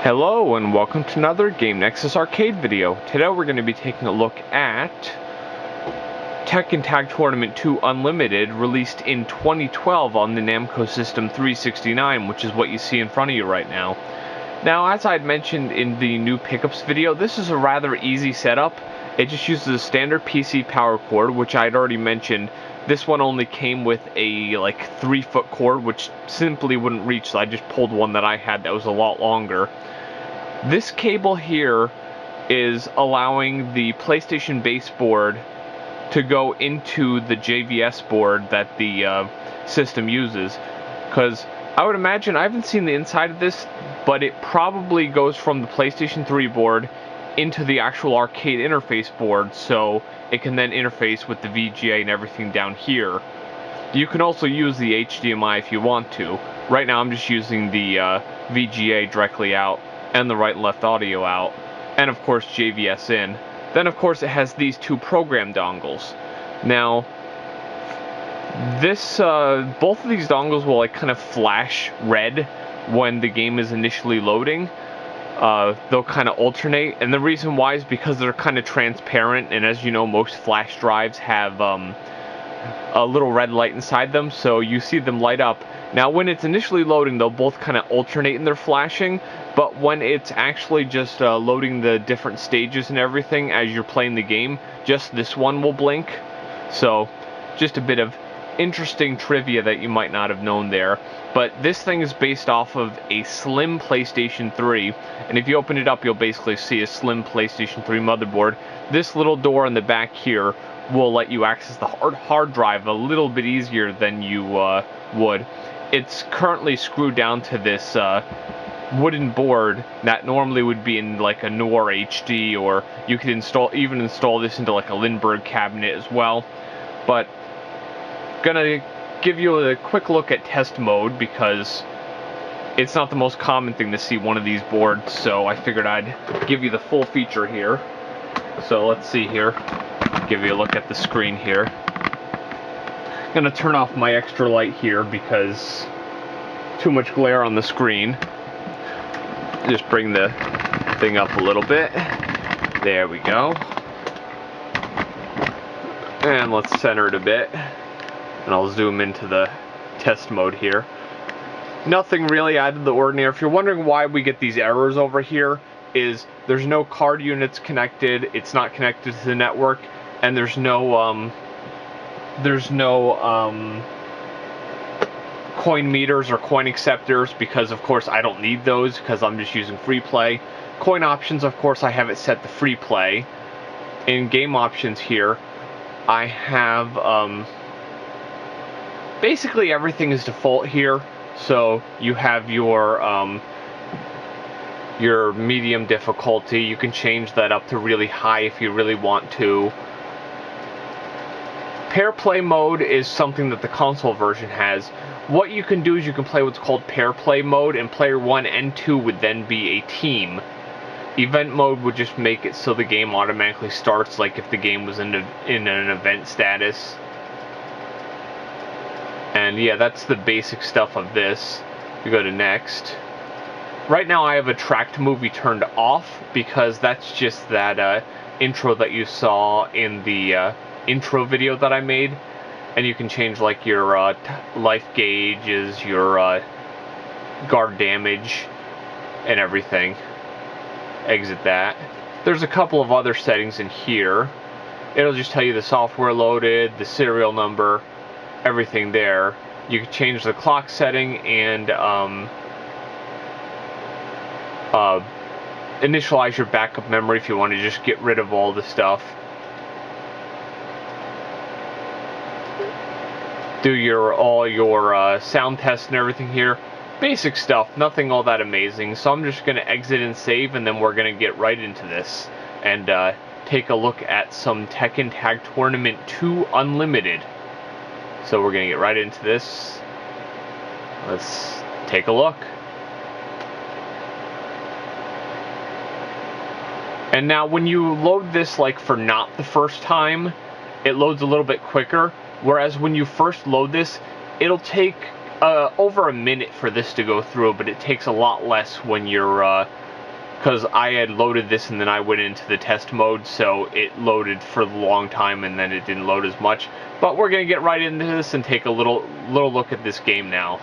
Hello and welcome to another Game Nexus arcade video. Today we're going to be taking a look at Tekken Tag Tournament 2 Unlimited, released in 2012 on the Namco System 369, which is what you see in front of you right now. Now, as I had mentioned in the new pickups video, this is a rather easy setup. It just uses a standard PC power cord, which I had already mentioned. This one only came with a 3-foot cord, which simply wouldn't reach, so I just pulled one that I had that was a lot longer. This cable here is allowing the PlayStation base board to go into the JVS board that the system uses, because I would imagine, I haven't seen the inside of this, but it probably goes from the PlayStation 3 board into the actual arcade interface board, so it can then interface with the VGA and everything down here. You can also use the HDMI if you want to. Right now I'm just using the VGA directly out and the right and left audio out, and of course JVS in. Then of course it has these two program dongles. Now this both of these dongles will kind of flash red when the game is initially loading. They'll kind of alternate, and the reason why is because they're kind of transparent, and as you know, most flash drives have a little red light inside them, so you see them light up. Now when it's initially loading, they'll both kind of alternate in their flashing, but when it's actually just loading the different stages and everything as you're playing the game, just this one will blink. So just a bit of interesting trivia that you might not have known there. But this thing is based off of a slim PlayStation 3, and if you open it up, you'll basically see a slim PlayStation 3 motherboard. This little door in the back here will let you access the hard drive a little bit easier than you would. It's currently screwed down to this wooden board that normally would be in like a Noir HD, or you could even install this into like a Lindbergh cabinet as well. But gonna give you a quick look at test mode, because it's not the most common thing to see one of these boards, so I figured I'd give you the full feature here. So let's see here, give you a look at the screen here. I'm gonna turn off my extra light here because too much glare on the screen. Just bring the thing up a little bit. There we go. And let's center it a bit. And I'll zoom into the test mode here. Nothing really out of the ordinary. If you're wondering why we get these errors over here, is there's no card units connected, it's not connected to the network, and there's no coin meters or coin acceptors, because of course I don't need those because I'm just using free play. Coin options, of course I have it set to free play. In game options here, I have basically everything is default here. So you have your medium difficulty. You can change that up to really high if you really want to. Pair play mode is something that the console version has. What you can do is you can play what's called pair play mode, and player 1 and 2 would then be a team. Event mode would just make it so the game automatically starts like if the game was in an event status. And yeah, that's the basic stuff of this. We go to next. Right now I have a tracked movie turned off because that's just that intro that you saw in the intro video that I made. And you can change like your life gauges, your guard damage, and everything. Exit that. There's a couple of other settings in here. It'll just tell you the software loaded, the serial number, everything there. You can change the clock setting and initialize your backup memory if you want to just get rid of all the stuff. Do all your sound tests and everything here. Basic stuff, nothing all that amazing. So I'm just going to exit and save, and then we're going to get right into this and take a look at some Tekken Tag Tournament 2 Unlimited. So we're going to get right into this. Let's take a look. And now when you load this like for not the first time, it loads a little bit quicker. Whereas when you first load this, it'll take over a minute for this to go through, but it takes a lot less when you're because I had loaded this and then I went into the test mode, so it loaded for a long time and then it didn't load as much. But we're gonna get right into this and take a little look at this game now.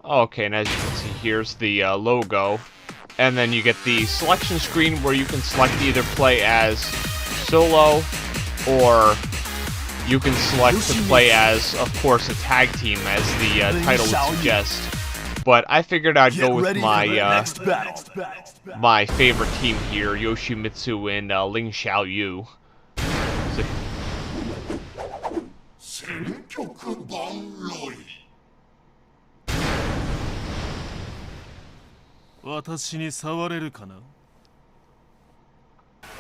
Okay, and as you can see, here's the logo, and then you get the selection screen where you can select either play as solo, or you can select to play as, of course, a tag team, as the title would suggest. But I figured I'd go with my favorite team here, Yoshimitsu and Ling Xiaoyu.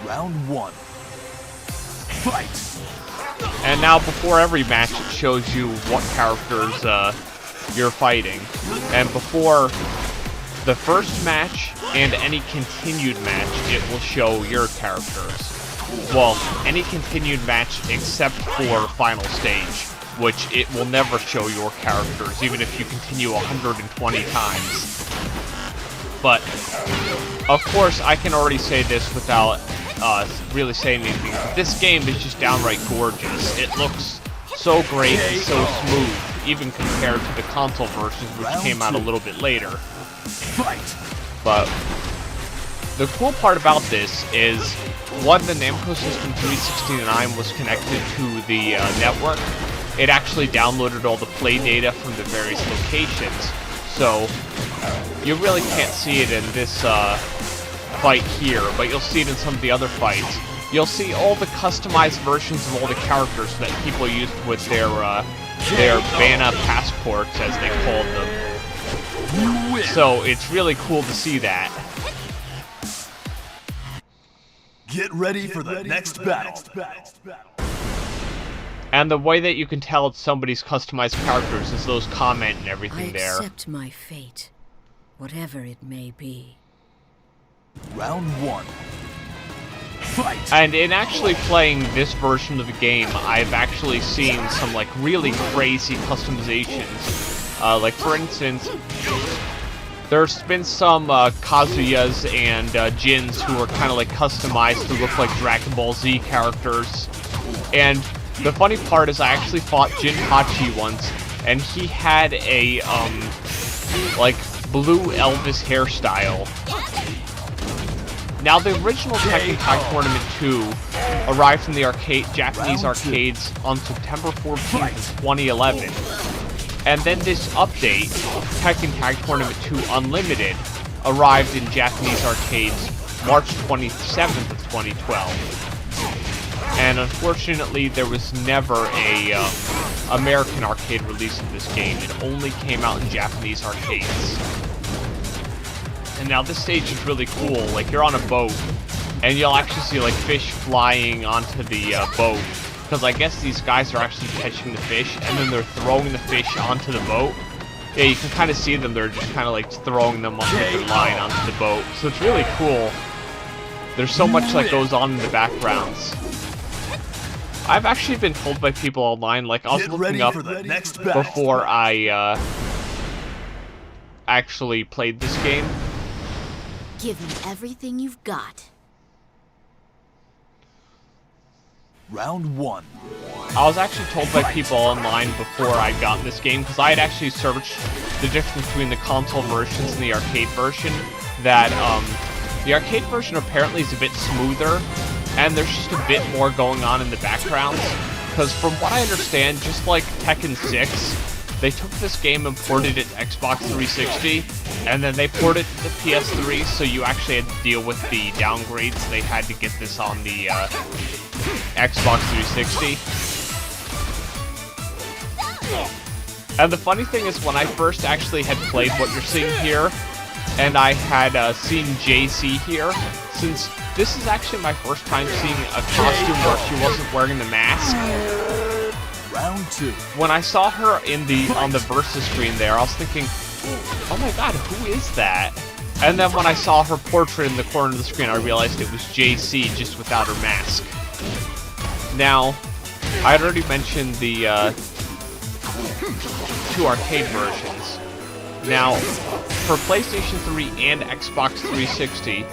Round 1. Fight! And now, before every match, it shows you what characters you're fighting. And before the first match and any continued match, it will show your characters. Well, any continued match except for Final Stage, which it will never show your characters, even if you continue 120 times. But, of course, I can already say this without really saying anything. This game is just downright gorgeous. It looks so great and so smooth, even compared to the console versions, which came out a little bit later. But the cool part about this is, one, the Namco System 369 was connected to the network. It actually downloaded all the play data from the various locations, so you really can't see it in this fight here, but you'll see it in some of the other fights. You'll see all the customized versions of all the characters that people used with their Bana passports, as they called them. So it's really cool to see that. Get ready for the next battle. And the way that you can tell it's somebody's customized characters is those comment and everything there. I accept my fate, whatever it may be. Round 1. Fight! And in actually playing this version of the game, I've actually seen some like really crazy customizations. Like for instance, there's been some Kazuyas and Jins who are kind of like customized to look like Dragon Ball Z characters. And the funny part is I actually fought Jin Hachi once, and he had a like blue Elvis hairstyle. Now, the original Tekken Tag Tournament 2 arrived from the Japanese arcades on September 14th, 2011. And then this update, Tekken Tag Tournament 2 Unlimited, arrived in Japanese arcades March 27th of 2012. And unfortunately, there was never a American arcade release of this game. It only came out in Japanese arcades. And now this stage is really cool. Like, you're on a boat, and you'll actually see like fish flying onto the boat, because I guess these guys are actually catching the fish, and then they're throwing the fish onto the boat. Yeah, you can kind of see them. They're just kind of like throwing them onto their line onto the boat. So it's really cool. There's so much that goes on in the backgrounds. I've actually been told by people online, like, I was looking up before I actually played this game. Give me everything you've got. Round 1. I was actually told by people online before I got this game, because I had actually searched the difference between the console versions and the arcade version, that the arcade version apparently is a bit smoother, and there's just a bit more going on in the background. Because from what I understand, just like Tekken 6, they took this game and ported it to Xbox 360, and then they ported it to the PS3, so you actually had to deal with the downgrades. They had to get this on the Xbox 360. And the funny thing is, when I first actually had played what you're seeing here, and I had seen JC here, since this is actually my first time seeing a costume where she wasn't wearing the mask. Round 2. When I saw her on the Versus screen there, I was thinking, oh my god, who is that? And then when I saw her portrait in the corner of the screen, I realized it was JC, just without her mask. Now, I had already mentioned the 2 arcade versions. Now, for PlayStation 3 and Xbox 360,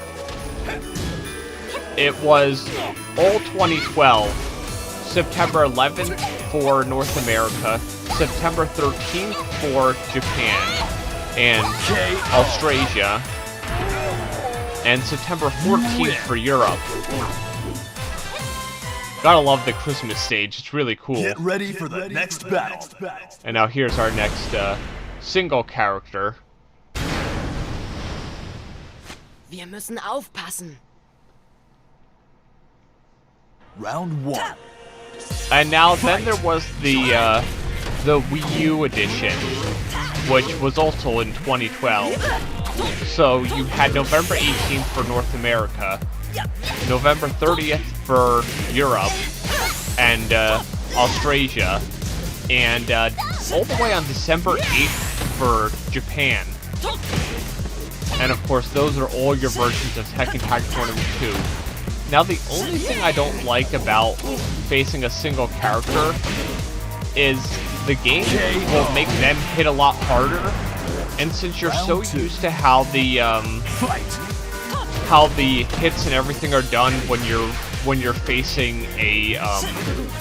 it was all 2012, September 11th for North America, September 13th for Japan and Australia, and September 14th for Europe. Gotta love the Christmas stage, it's really cool. Get ready for the next battle. And now here's our next single character. Wir müssen aufpassen. Round 1. And now then there was the Wii U edition, which was also in 2012. So you had November 18th for North America, November 30th for Europe and Australia, and all the way on December 8th for Japan. And of course, those are all your versions of Tekken Tag Tournament 2. Now, the only thing I don't like about facing a single character is the game will make them hit a lot harder. And since you're so used to how the hits and everything are done when you're facing a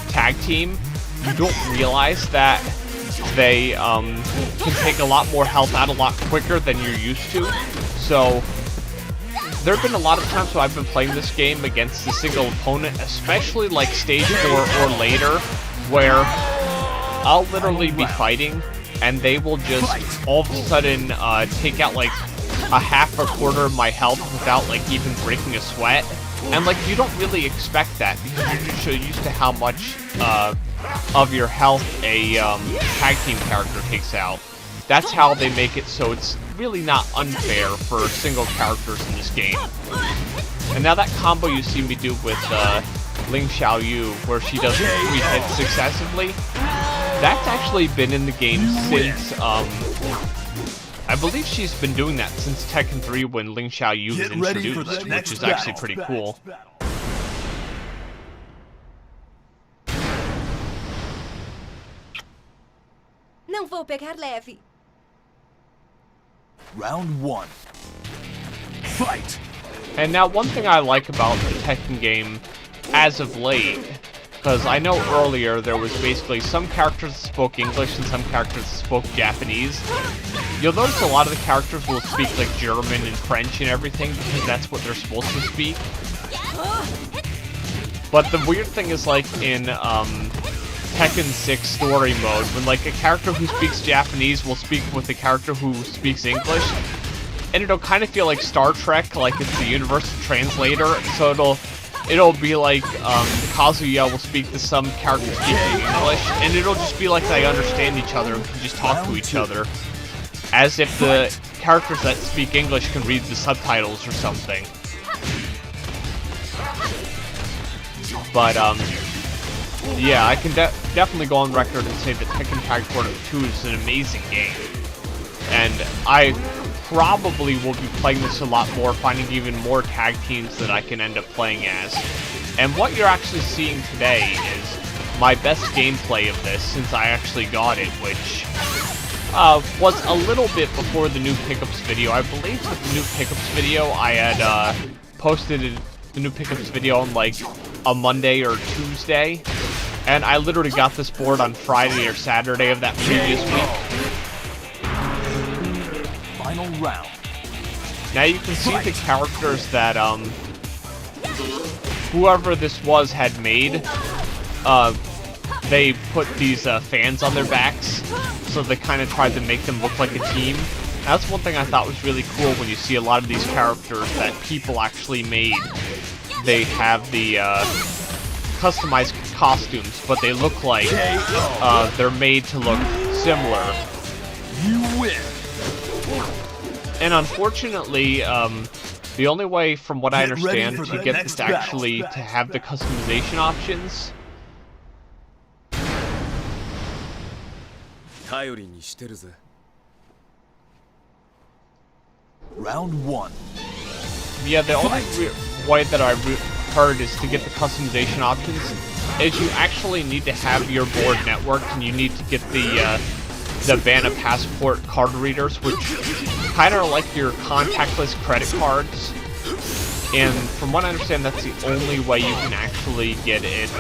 tag team, you don't realize that they can take a lot more health out a lot quicker than you're used to. So there have been a lot of times when I've been playing this game against a single opponent, especially like stage 4 or later, where I'll literally be fighting and they will just all of a sudden take out like a half or quarter of my health without like even breaking a sweat. And like you don't really expect that because you're just so used to how much of your health a tag team character takes out. That's how they make it so it's really not unfair for single characters in this game. And now that combo you see me do with Ling Xiaoyu, where she does 3 hits successively, that's actually been in the game since, I believe she's been doing that since Tekken 3 when Ling Xiaoyu was introduced, which is actually pretty cool. Não vou pegar leve. Round 1. Fight! And now one thing I like about the Tekken game as of late, because I know earlier there was basically some characters that spoke English and some characters that spoke Japanese. You'll notice a lot of the characters will speak like German and French and everything because that's what they're supposed to speak. But the weird thing is like in Tekken 6 story mode, when like a character who speaks Japanese will speak with a character who speaks English, and it'll kind of feel like Star Trek, like it's the universal translator, so it'll be like Kazuya will speak to some character speaking English, and it'll just be like they understand each other and can just talk to each other, as if the characters that speak English can read the subtitles or something. But yeah, I can definitely go on record and say that Tekken Tag Tournament 2 is an amazing game. And I probably will be playing this a lot more, finding even more tag teams that I can end up playing as. And what you're actually seeing today is my best gameplay of this since I actually got it, which was a little bit before the new pickups video. I believe with the new pickups video, I had posted the new pickups video on like a Monday or Tuesday. And I literally got this board on Friday or Saturday of that previous week. Final round. Now you can see the characters that whoever this was had made. They put these fans on their backs, so they kind of tried to make them look like a team. That's one thing I thought was really cool when you see a lot of these characters that people actually made. They have the customized costumes, but they look like they're made to look similar. You win. And unfortunately, the only way, from what I understand, to get this actually to have the customization options Round 1. yeah, the only way that I part is to get the customization options, is you actually need to have your board networked, and you need to get the Vanna Passport card readers, which kind of are like your contactless credit cards. And from what I understand, that's the only way you can actually get it,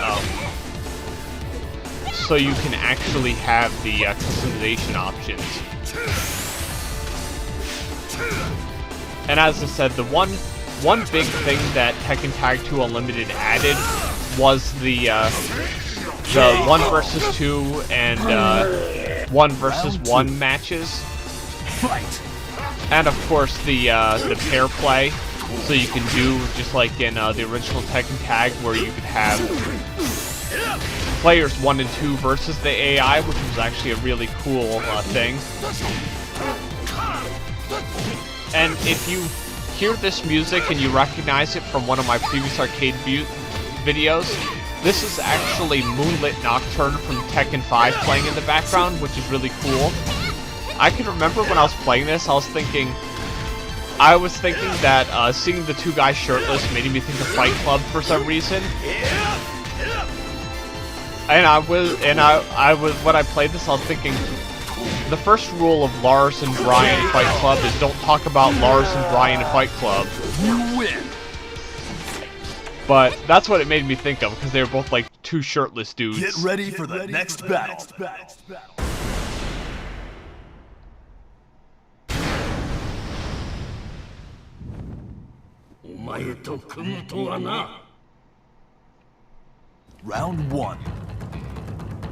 so you can actually have the customization options. And as I said, the one big thing that Tekken Tag 2 Unlimited added was the 1 versus 2 and 1 versus 1 matches, and of course the pair play. So you can do just like in the original Tekken Tag, where you could have players 1 and 2 versus the AI, which was actually a really cool thing. And if you hear this music and you recognize it from one of my previous arcade videos, this is actually Moonlit Nocturne from Tekken 5 playing in the background, which is really cool. I can remember when I was playing this, I was thinking that seeing the two guys shirtless made me think of Fight Club for some reason. And when I played this, I was thinking, the first rule of Lars and Brian Fight Club is don't talk about Lars and Brian Fight Club. You win. But that's what it made me think of, because they were both like two shirtless dudes. Get ready for the next battle. Round 1.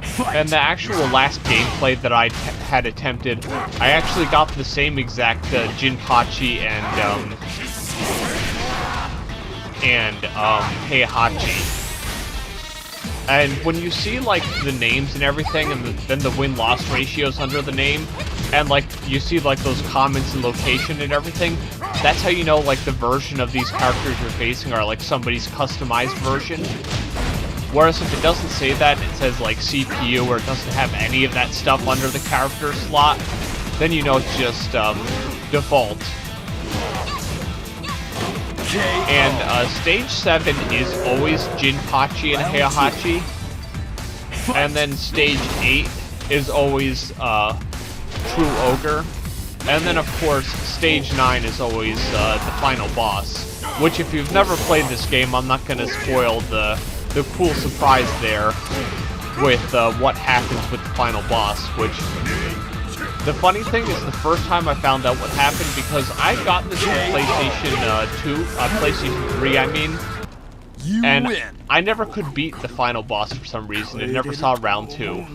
Fight. And the actual last gameplay that I had attempted, I actually got the same exact Jinpachi and Heihachi. And when you see like the names and everything, and then the win-loss ratios under the name, and like you see like those comments and location and everything, that's how you know like the version of these characters you're facing are like somebody's customized version. Whereas if it doesn't say that, it says like CPU, or it doesn't have any of that stuff under the character slot, then you know it's just default. And stage 7 is always Jinpachi and Heihachi, and then stage 8 is always True Ogre, and then of course stage 9 is always the final boss. Which, if you've never played this game, I'm not going to spoil the cool surprise there with what happens with the final boss, which, the funny thing is, the first time I found out what happened, because I got this on PlayStation 3, I mean, and I never could beat the final boss for some reason. It never saw round 2.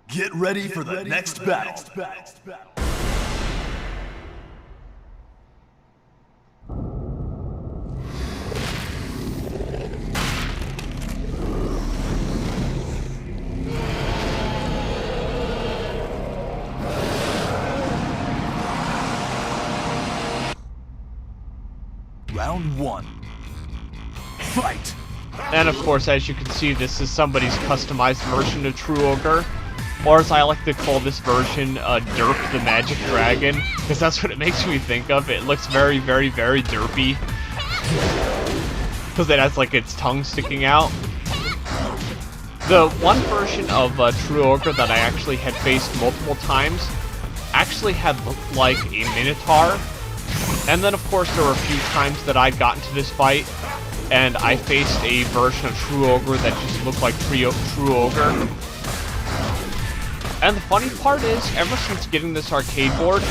Get ready for the next battle. Round 1. Fight! And of course, as you can see, this is somebody's customized version of True Ogre. Or as I like to call this version, Derp the Magic Dragon, because that's what it makes me think of. It looks very, very, very derpy, because it has like its tongue sticking out. The one version of True Ogre that I actually had faced multiple times actually had looked like a Minotaur. And then of course there were a few times that I'd gotten to this fight, and I faced a version of True Ogre that just looked like True Ogre. And the funny part is, ever since getting this arcade board,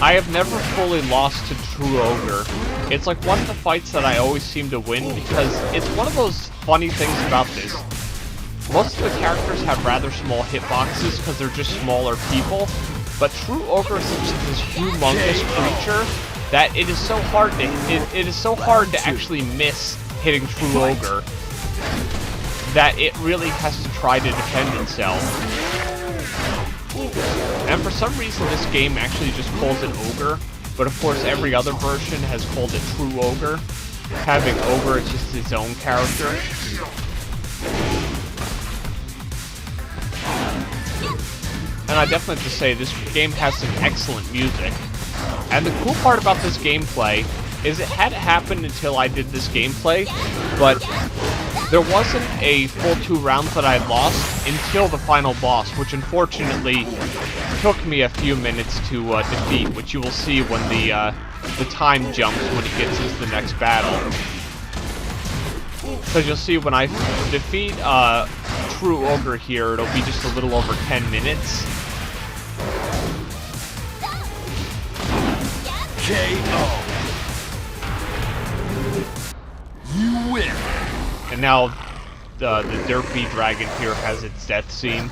I have never fully lost to True Ogre. It's like one of the fights that I always seem to win, because it's one of those funny things about this. Most of the characters have rather small hitboxes because they're just smaller people, but True Ogre is such this humongous creature that it is so hard to actually miss hitting True Ogre, that it really has to try to defend itself. And for some reason this game actually just calls it Ogre, but of course every other version has called it True Ogre, having Ogre as just his own character. and I definitely have to say this game has some excellent music. And the cool part about this gameplay is it hadn't happened until I did this gameplay, but there wasn't a full 2 rounds that I had lost until the final boss, which unfortunately took me a few minutes to defeat, which you will see when the time jumps when it gets into the next battle. Because you'll see when I defeat True Ogre here, it'll be just a little over 10 minutes. KO. You win. And now the Derpy Dragon here has its death scene.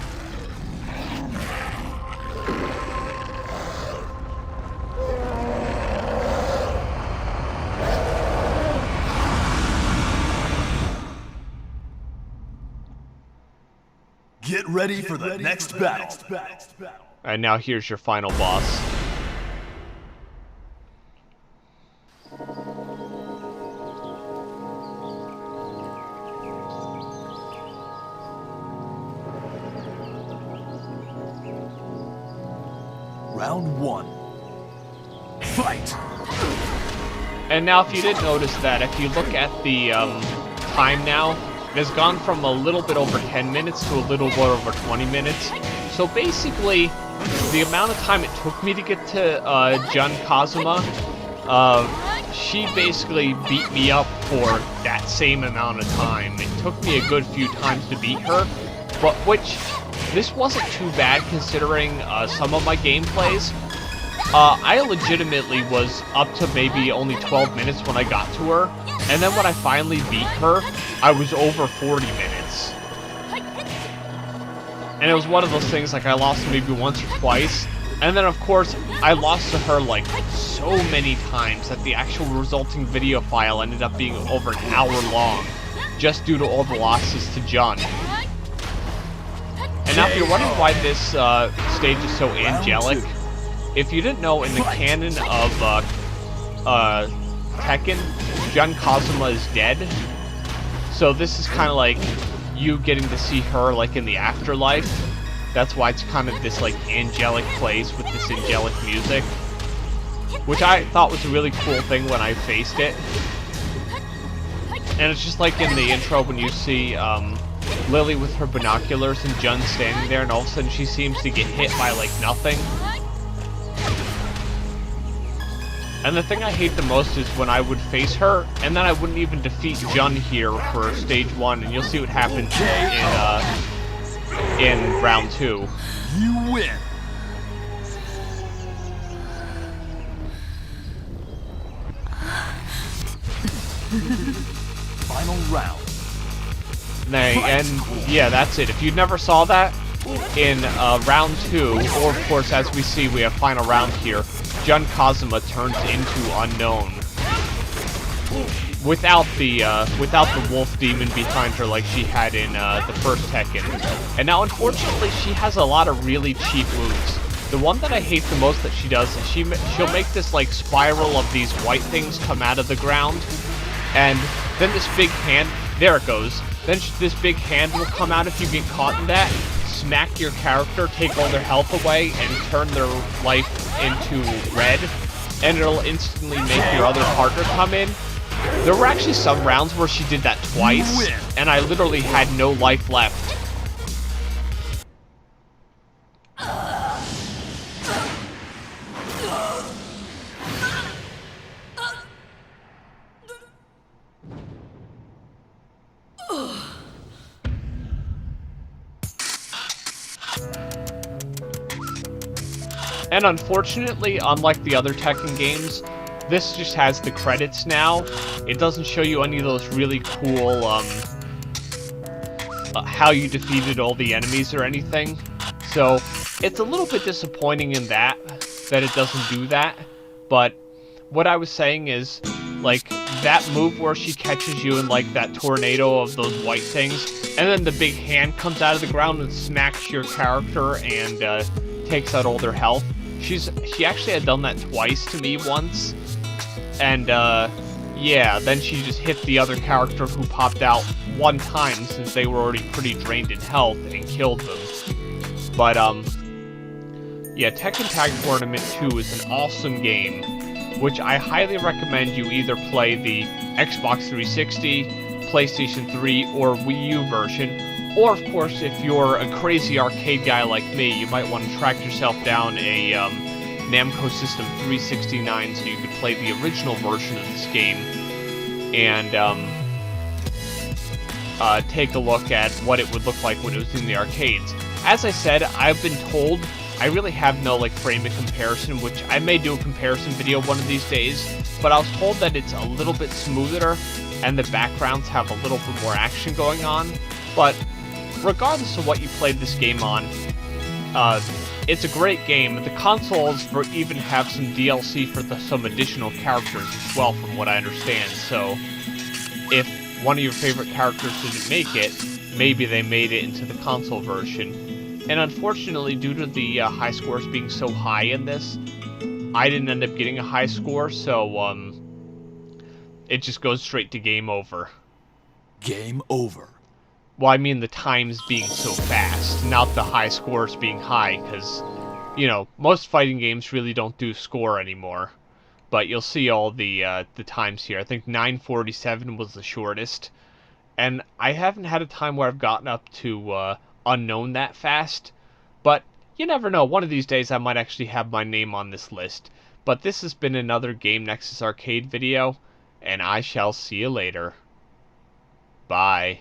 Get ready for the next battle. And now here's your final boss. Round 1. Fight! And now if you didn't notice that, if you look at the time now, it has gone from a little bit over 10 minutes to a little bit over 20 minutes. So basically, the amount of time it took me to get to Jun Kazuma, she basically beat me up for that same amount of time. It took me a good few times to beat her, but this wasn't too bad considering some of my gameplays. I legitimately was up to maybe only 12 minutes when I got to her, and then when I finally beat her, I was over 40 minutes. And it was one of those things, like, I lost maybe once or twice, and then of course, I lost to her like so many times that the actual resulting video file ended up being over an hour long, just due to all the losses to Jun. And now if you're wondering why this stage is so angelic, if you didn't know, in the canon of Tekken, Jun Kazuma is dead. So this is kind of like you getting to see her like in the afterlife. That's why it's kind of this like angelic place with this angelic music, which I thought was a really cool thing when I faced it. And it's just like in the intro when you see Lily with her binoculars and Jun standing there, and all of a sudden she seems to get hit by like nothing. And the thing I hate the most is when I would face her, and then I wouldn't even defeat Jun here for stage 1, and you'll see what happens in round 2. You win. Final round. And yeah, that's it. If you never saw that, in round 2, or of course as we see we have final round here, Jun Kazuma turns into Unknown. Without the wolf demon behind her like she had in the first Tekken. And now unfortunately she has a lot of really cheap moves. The one that I hate the most that she does is she'll make this like spiral of these white things come out of the ground, and then this big hand, there it goes. Then this big hand will come out if you get caught in that, smack your character, take all their health away, and turn their life into red, and it'll instantly make your other partner come in. There were actually some rounds where she did that twice, and I literally had no life left. And unfortunately, unlike the other Tekken games, this just has the credits now. It doesn't show you any of those really cool, how you defeated all the enemies or anything. So, it's a little bit disappointing in that it doesn't do that. But, what I was saying is, like, that move where she catches you in, like, that tornado of those white things, and then the big hand comes out of the ground and smacks your character and, takes out all their health. She actually had done that twice to me once, and yeah, then she just hit the other character who popped out one time since they were already pretty drained in health and killed them. But yeah, Tekken Tag Tournament 2 is an awesome game, which I highly recommend you either play the Xbox 360, PlayStation 3, or Wii U version, or of course, if you're a crazy arcade guy like me, you might want to track yourself down a Namco System 369 so you could play the original version of this game, and take a look at what it would look like when it was in the arcades. As I said, I've been told I really have no frame of comparison, which I may do a comparison video one of these days, but I was told that it's a little bit smoother and the backgrounds have a little bit more action going on. But regardless of what you played this game on, it's a great game. The consoles even have some DLC for some additional characters as well, from what I understand. So if one of your favorite characters didn't make it, maybe they made it into the console version. And unfortunately, due to the high scores being so high in this, I didn't end up getting a high score, so it just goes straight to game over. Game over. Well, I mean the times being so fast, not the high scores being high, because, you know, most fighting games really don't do score anymore. But you'll see all the times here. I think 9:47 was the shortest. And I haven't had a time where I've gotten up to unknown that fast. But you never know. One of these days I might actually have my name on this list. But this has been another Game Nexus Arcade video, and I shall see you later. Bye.